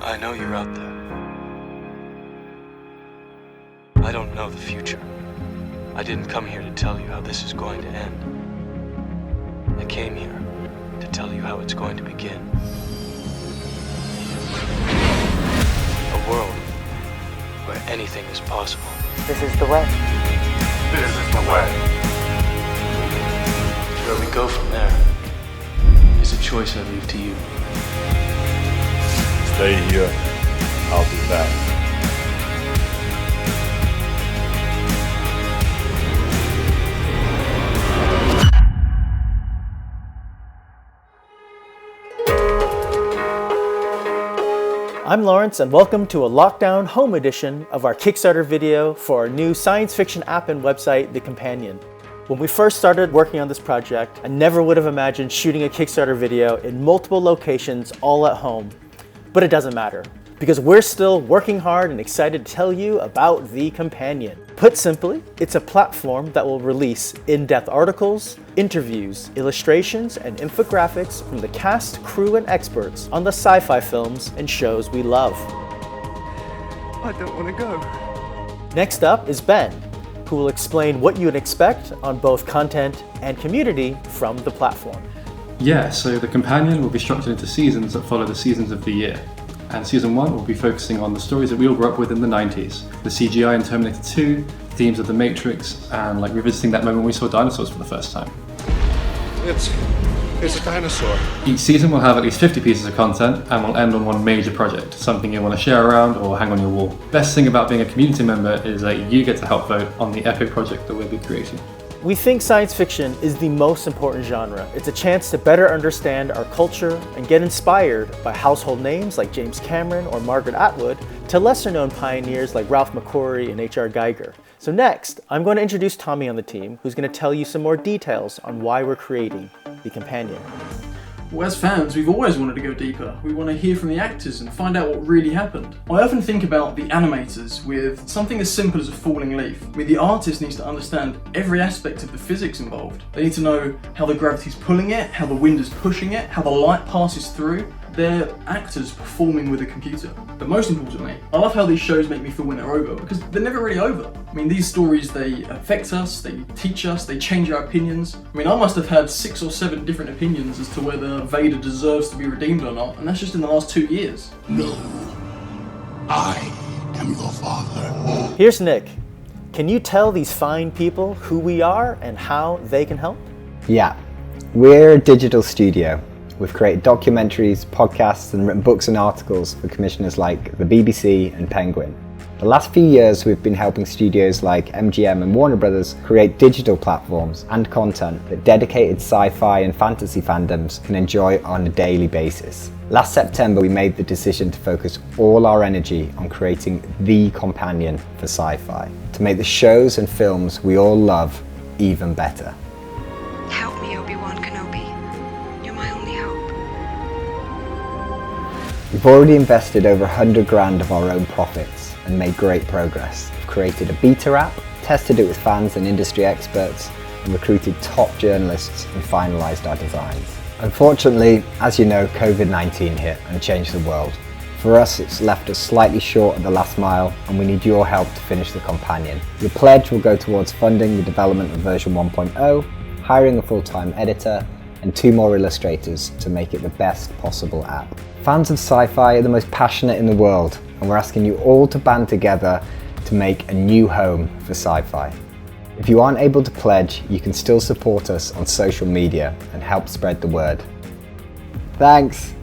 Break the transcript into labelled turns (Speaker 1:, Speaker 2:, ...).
Speaker 1: I know you're out there. I don't know the future. I didn't come here to tell you how this is going to end. I came here to tell you how it's going to begin. A world where anything is possible.
Speaker 2: This is the way.
Speaker 3: This is the way.
Speaker 1: Where we go from there is a choice I leave to you.
Speaker 3: Stay here. I'll be back.
Speaker 2: I'm Lawrence, and welcome to a lockdown home edition of our Kickstarter video for our new science fiction app and website, The Companion. When we first started working on this project, I never would have imagined shooting a Kickstarter video in multiple locations all at home. But it doesn't matter, because we're still working hard and excited to tell you about The Companion. Put simply, it's a platform that will release in-depth articles, interviews, illustrations, and infographics from the cast, crew, and experts on the sci-fi films and shows we love.
Speaker 4: I don't want to go.
Speaker 2: Next up is Ben, who will explain what you would expect on both content and community from the platform.
Speaker 5: Yeah, so The Companion will be structured into seasons that follow the seasons of the year. And season 1 will be focusing on the stories that we all grew up with in the 90s. The CGI in Terminator 2, themes of The Matrix, and revisiting that moment we saw dinosaurs for the first time.
Speaker 3: It's a dinosaur.
Speaker 5: Each season will have at least 50 pieces of content and will end on one major project, something you want to share around or hang on your wall. Best thing about being a community member is that you get to help vote on the epic project that we'll be creating.
Speaker 2: We think science fiction is the most important genre. It's a chance to better understand our culture and get inspired by household names like James Cameron or Margaret Atwood to lesser-known pioneers like Ralph McQuarrie and H.R. Geiger. So next, I'm going to introduce Tommy on the team, who's going to tell you some more details on why we're creating The Companion.
Speaker 6: Well, as fans, we've always wanted to go deeper. We want to hear from the actors and find out what really happened. I often think about the animators with something as simple as a falling leaf. I mean, the artist needs to understand every aspect of the physics involved. They need to know how the gravity's pulling it, how the wind is pushing it, how the light passes through. They're actors performing with a computer. But most importantly, I love how these shows make me feel when they're over, because they're never really over. I mean, these stories, they affect us, they teach us, they change our opinions. I mean, I must have had 6 or 7 different opinions as to whether Vader deserves to be redeemed or not, and that's just in the last 2 years.
Speaker 7: No, I am your father.
Speaker 2: Here's Nick. Can you tell these fine people who we are and how they can help?
Speaker 8: Yeah, we're a digital studio. We've created documentaries, podcasts, and written books and articles for commissioners like the BBC and Penguin. The last few years, we've been helping studios like MGM and Warner Brothers create digital platforms and content that dedicated sci-fi and fantasy fandoms can enjoy on a daily basis. Last September, we made the decision to focus all our energy on creating The Companion for sci-fi, to make the shows and films we all love even better.
Speaker 9: Help me, Obi-Wan Kenobi. You're my only hope.
Speaker 8: We've already invested over 100 grand of our own profits and made great progress. We've created a beta app, tested it with fans and industry experts, and recruited top journalists and finalised our designs. Unfortunately, as you know, COVID-19 hit and changed the world. For us, it's left us slightly short at the last mile, and we need your help to finish The Companion. Your pledge will go towards funding the development of version 1.0, hiring a full-time editor, and 2 more illustrators to make it the best possible app. Fans of sci-fi are the most passionate in the world, and we're asking you all to band together to make a new home for sci-fi. If you aren't able to pledge, you can still support us on social media and help spread the word. Thanks!